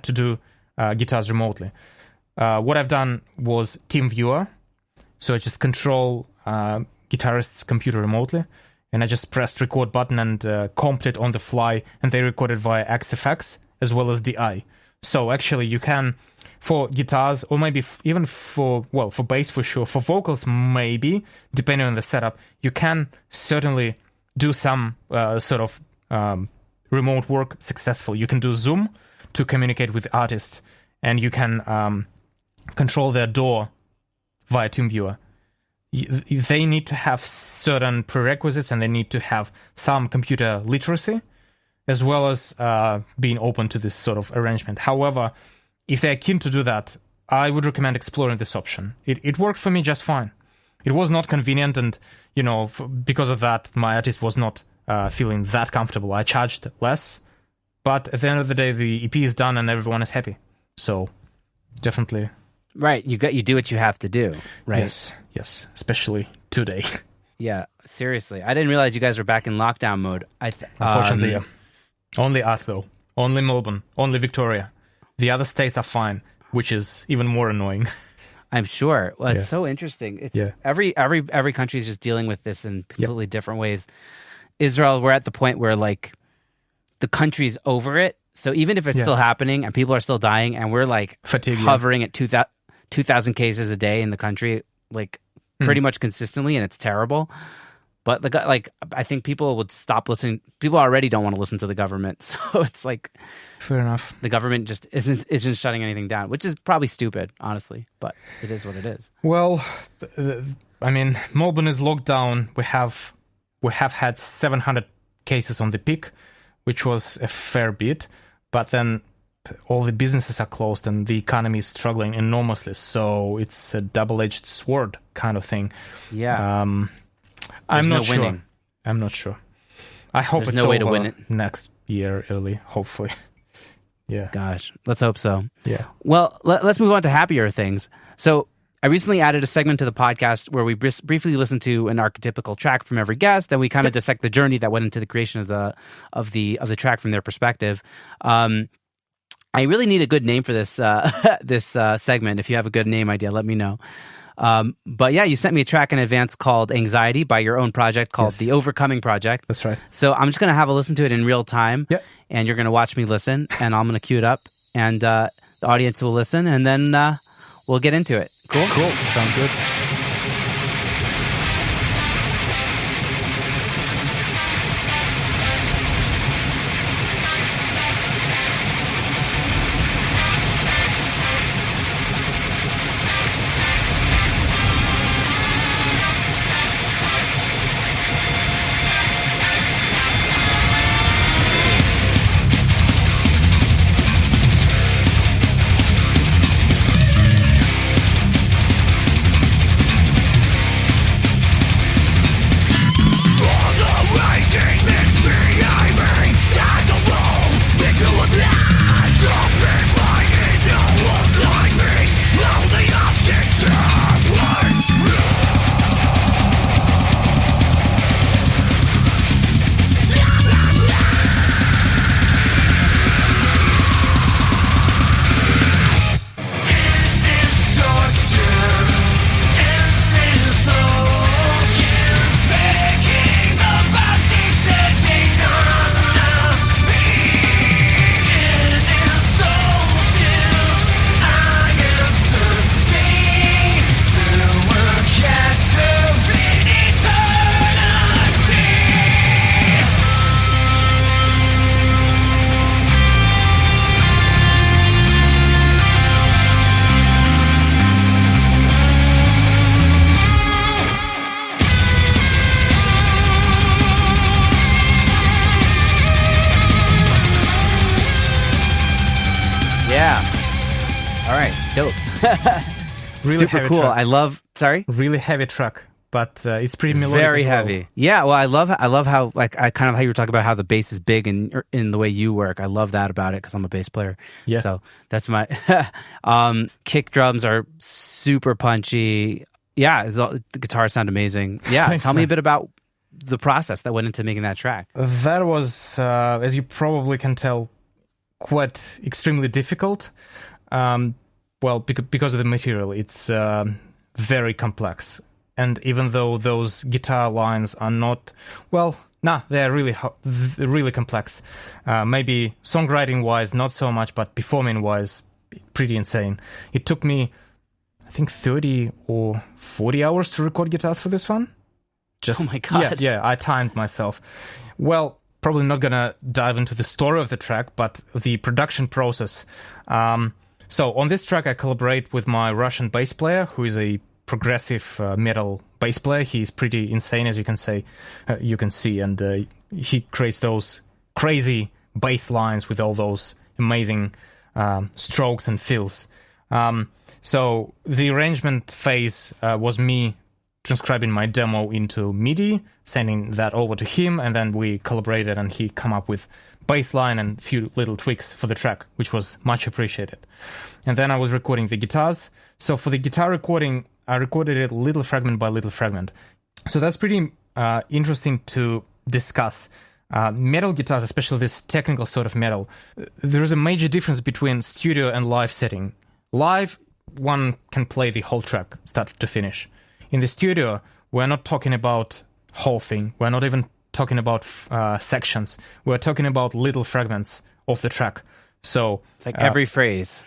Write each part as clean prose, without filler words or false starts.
had to do guitars remotely. What I've done was Team Viewer. So I just control guitarist's computer remotely, and I just pressed record button and comped it on the fly, and they recorded via XFX as well as DI. So actually you can, for guitars, or maybe even for bass for sure, for vocals maybe, depending on the setup, you can certainly do some sort of remote work successful. You can do Zoom to communicate with the artist, and you can control their DAW via TeamViewer. They need to have certain prerequisites, and they need to have some computer literacy, as well as being open to this sort of arrangement. However, if they're keen to do that, I would recommend exploring this option. It worked for me just fine. It was not convenient, and because of that, my artist was not feeling that comfortable. I charged less, but at the end of the day, the EP is done and everyone is happy. So, definitely. Right, you do what you have to do, right? Yes, especially today. Yeah, seriously. I didn't realize you guys were back in lockdown mode. Unfortunately, yeah. Only us, though. Only Melbourne. Only Victoria. The other states are fine, which is even more annoying. I'm sure. Well, it's so interesting. It's every country is just dealing with this in completely different ways. Israel, we're at the point where like the country's over it. So even if it's still happening and people are still dying, and we're like hovering at 2,000 cases a day in the country, like pretty much consistently, and it's terrible. But I think people would stop listening. People already don't want to listen to the government, so it's like fair enough. The government just isn't shutting anything down, which is probably stupid, honestly. But it is what it is. Well, I mean, Melbourne is locked down. We have had 700 cases on the peak, which was a fair bit. But then all the businesses are closed and the economy is struggling enormously. So it's a double-edged sword kind of thing. Yeah. I'm not sure. Winning. I'm not sure. I hope There's it's no way over to win it next year early, hopefully. Yeah. Gosh, let's hope so. Yeah. Well, let's move on to happier things. So I recently added a segment to the podcast where we briefly listen to an archetypical track from every guest, and we kind of dissect the journey that went into the creation of the track from their perspective. I really need a good name for this this segment. If you have a good name idea, let me know. But yeah, you sent me a track in advance called Anxiety by your own project called The Overcoming Project. That's right. So I'm just going to have a listen to it in real time. Yep. And you're going to watch me listen, and I'm going to cue it up, and the audience will listen, and then we'll get into it. Cool? Cool. Sounds good. Really super cool. Track. I love. Sorry, really heavy track, but it's pretty melodic. Very as well. heavy. Yeah. Well, I love how how you were talking about how the bass is big and in the way you work. I love that about it because I'm a bass player. Yeah. So that's my kick drums are super punchy. Yeah, the guitars sound amazing. Yeah. Thanks, tell me a bit about the process that went into making that track. That was, as you probably can tell, quite extremely difficult. Because of the material, it's very complex. And even though those guitar lines are not, they're really complex. Maybe songwriting-wise, not so much, but performing-wise, pretty insane. It took me, I think, 30 or 40 hours to record guitars for this one. Oh my God. Yeah, I timed myself. Well, probably not gonna dive into the story of the track, but the production process. So on this track, I collaborate with my Russian bass player, who is a progressive metal bass player. He's pretty insane, as you can see, and he creates those crazy bass lines with all those amazing strokes and fills. So the arrangement phase was me transcribing my demo into MIDI, sending that over to him, and then we collaborated, and he come up with bass line and a few little tweaks for the track, which was much appreciated. And then I was recording the guitars. So for the guitar recording, I recorded it little fragment by little fragment. So that's pretty interesting to discuss. Metal guitars, especially this technical sort of metal, there is a major difference between studio and live setting. Live, one can play the whole track, start to finish. In the studio, we're not talking about whole thing. We're not even talking about sections. We're talking about little fragments of the track. So it's like every phrase,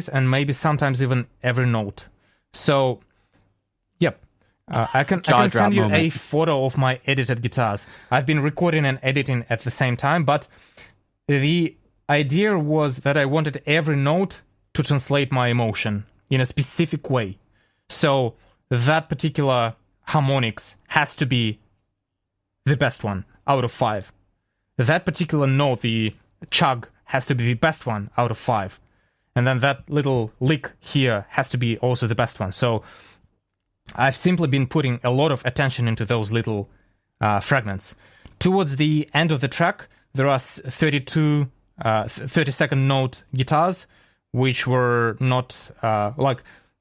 and maybe sometimes even every note. So, yep. I can send you a photo of my edited guitars. I've been recording and editing at the same time, but the idea was that I wanted every note to translate my emotion in a specific way. So that particular harmonics has to be the best one out of 5. That particular note, the chug, has to be the best one out of 5. And then that little lick here has to be also the best one. So I've simply been putting a lot of attention into those little fragments. Towards the end of the track, there are 30-second note guitars, which were not,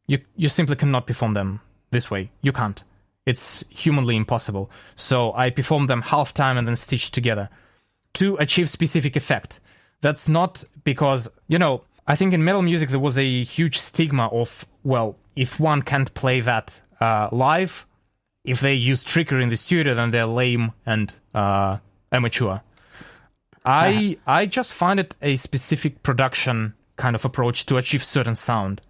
you simply cannot perform them this way. You can't. It's humanly impossible. So I performed them half time and then stitched together to achieve specific effect. That's not because, I think in metal music there was a huge stigma of, if one can't play that live, if they use trickery in the studio, then they're lame and amateur. I just find it a specific production kind of approach to achieve certain sound.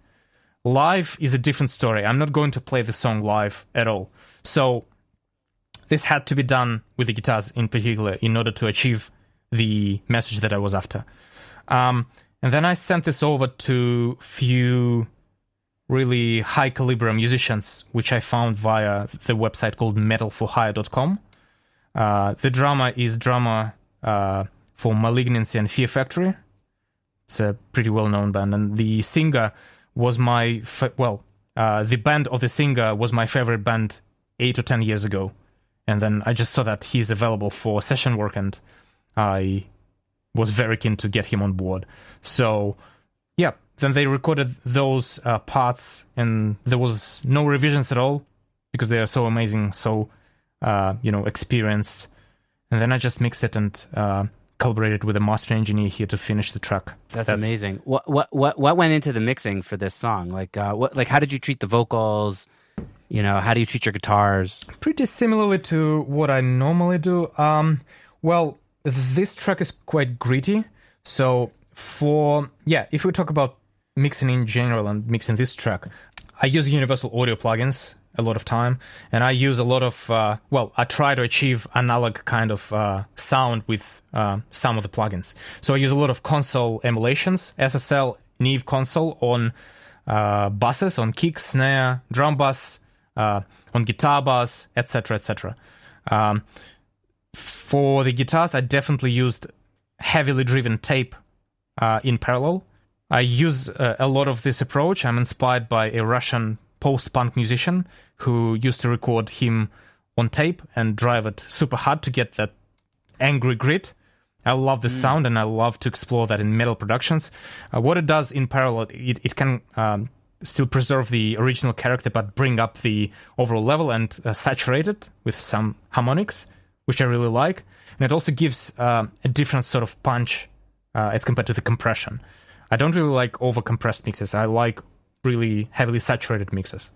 Live is a different story. I'm not going to play the song live at all. So this had to be done with the guitars in particular in order to achieve the message that I was after. And then I sent this over to few really high caliber musicians, which I found via the website called metalforhire.com. The drummer is drummer for Malignancy and Fear Factory. It's a pretty well-known band. And the singer was the band of the singer was my favorite band 8 or 10 years ago. And then I just saw that he's available for session work, and I was very keen to get him on board. So, yeah, then they recorded those parts, and there was no revisions at all because they are so amazing, so, experienced. And then I just mixed it and collaborated with a master engineer here to finish the track. That's amazing. What went into the mixing for this song? How did you treat the vocals? How do you treat your guitars? Pretty similarly to what I normally do. This track is quite gritty. So if we talk about mixing in general and mixing this track, I use Universal Audio plugins a lot of time, and I use a lot of, I try to achieve analog kind of sound with some of the plugins. So I use a lot of console emulations, SSL, Neve console on basses, on kick, snare, drum bass, on guitar bass, etc., etc. For the guitars, I definitely used heavily driven tape in parallel. I use a lot of this approach. I'm inspired by a Russian post-punk musician who used to record him on tape and drive it super hard to get that angry grit. I love the sound, and I love to explore that in metal productions. What it does in parallel, it can still preserve the original character but bring up the overall level and saturate it with some harmonics, which I really like. And it also gives a different sort of punch as compared to the compression. I don't really like over-compressed mixes. I like really heavily saturated mixes.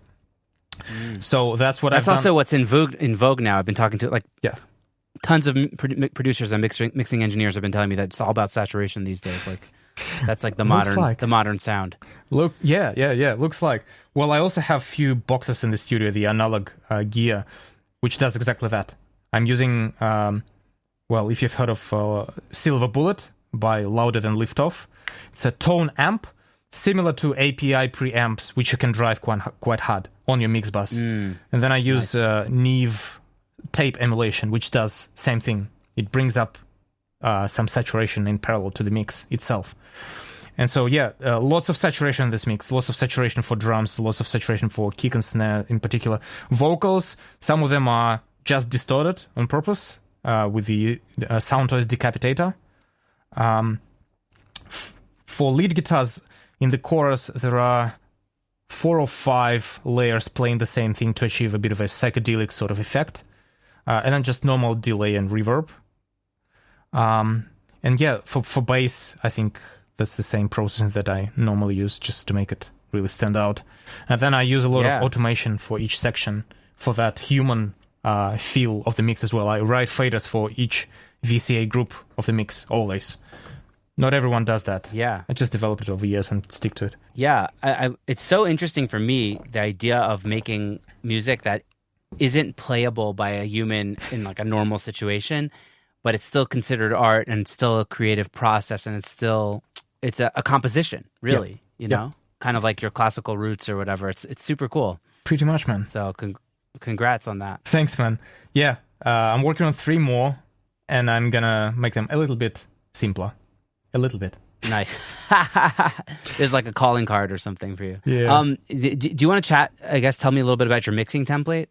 So that's what I've done. That's also what's in vogue now. I've been talking to tons of producers and mixing engineers have been telling me that it's all about saturation these days. Like that's like the modern sound. Looks like. Well, I also have few boxes in the studio, the analog gear, which does exactly that. I'm using, if you've heard of Silver Bullet by Louder Than Liftoff, it's a tone amp similar to API preamps, which you can drive quite hard on your mix bus. And then I use Neve tape emulation, which does same thing. It brings up some saturation in parallel to the mix itself. And so, lots of saturation in this mix, lots of saturation for drums, lots of saturation for kick and snare in particular. Vocals, some of them are just distorted on purpose with the Soundtoys Decapitator. For lead guitars, in the chorus, there are 4 or 5 layers playing the same thing to achieve a bit of a psychedelic sort of effect. And then just normal delay and reverb. For bass, I think that's the same processing that I normally use just to make it really stand out. And then I use a lot of automation for each section for that human feel of the mix as well. I write faders for each VCA group of the mix, always. Not everyone does that. Yeah. I just developed it over years and stick to it. Yeah. It's so interesting for me, the idea of making music that isn't playable by a human in like a normal situation, but it's still considered art and still a creative process, and it's a composition, really, you know? Kind of like your classical roots or whatever. It's super cool. Pretty much, man. So congrats on that. Thanks, man. Yeah, I'm working on 3 more, and I'm gonna make them a little bit simpler. A little bit. Nice. There's like a calling card or something for you. Yeah. Do you want to chat, I guess, tell me a little bit about your mixing template?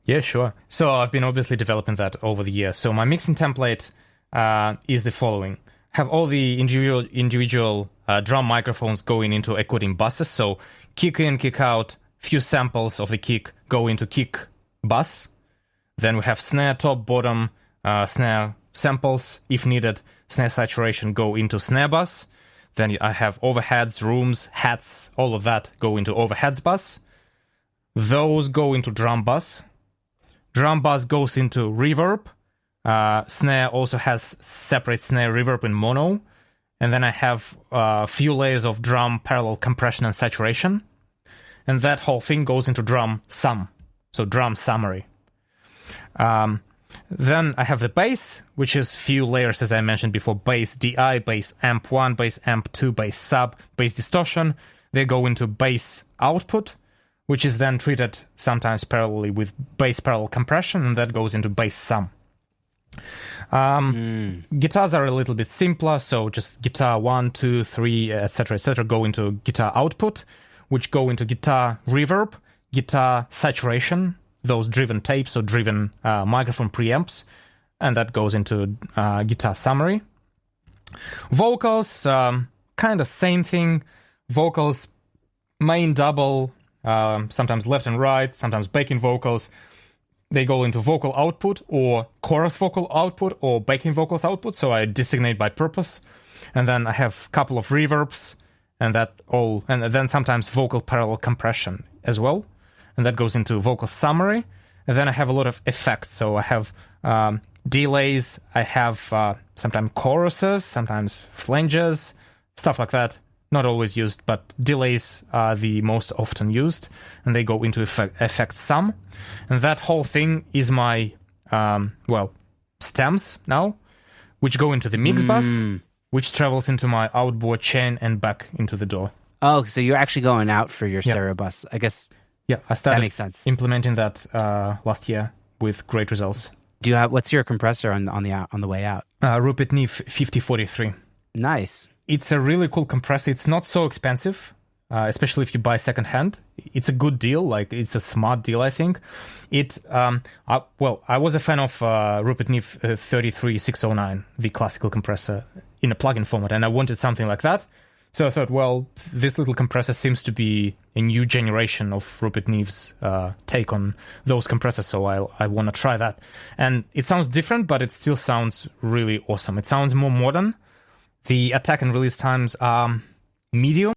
Yeah, sure. So I've been obviously developing that over the years. So my mixing template is the following. Have all the individual drum microphones going into echoing buses. So kick in, kick out, few samples of the kick go into kick bus. Then we have snare top, bottom, snare samples, if needed, snare saturation go into snare bus. Then I have overheads, rooms, hats, all of that go into overheads bus. Those go into drum bus. Drum bus goes into reverb. Snare also has separate snare reverb in mono. And then I have a few layers of drum parallel compression and saturation. And that whole thing goes into drum sum. So drum summary. Then I have the bass, which is few layers, as I mentioned before. Bass DI, bass amp 1, bass amp 2, bass sub, bass distortion. They go into bass output, which is then treated sometimes parallelly with bass parallel compression, and that goes into bass sum. Guitars are a little bit simpler, so just guitar 1, 2, 3, etc., go into guitar output, which go into guitar reverb, guitar saturation, those driven tapes or driven microphone preamps, and that goes into guitar summary. Vocals, kind of same thing. Vocals, main double, sometimes left and right, sometimes backing vocals. They go into vocal output or chorus vocal output or backing vocals output, so I designate by purpose. And then I have a couple of reverbs, and then sometimes vocal parallel compression as well. And that goes into vocal summary. And then I have a lot of effects. So I have delays, I have sometimes choruses, sometimes flanges, stuff like that. Not always used, but delays are the most often used. And they go into effect sum. And that whole thing is my, stems now, which go into the mix bus, which travels into my outboard chain and back into the door. Oh, so you're actually going out for your stereo bus. I guess. Yeah, I started that makes sense. Implementing that last year with great results. What's your compressor on the way out? Rupert Neve 5043. Nice. It's a really cool compressor. It's not so expensive, especially if you buy secondhand. It's a good deal. Like, it's a smart deal, I think. I was a fan of Rupert Neve 33609, the classical compressor in a plug-in format, and I wanted something like that. So I thought, well, this little compressor seems to be a new generation of Rupert Neve's take on those compressors, so I want to try that. And it sounds different, but it still sounds really awesome. It sounds more modern the attack and release times are medium.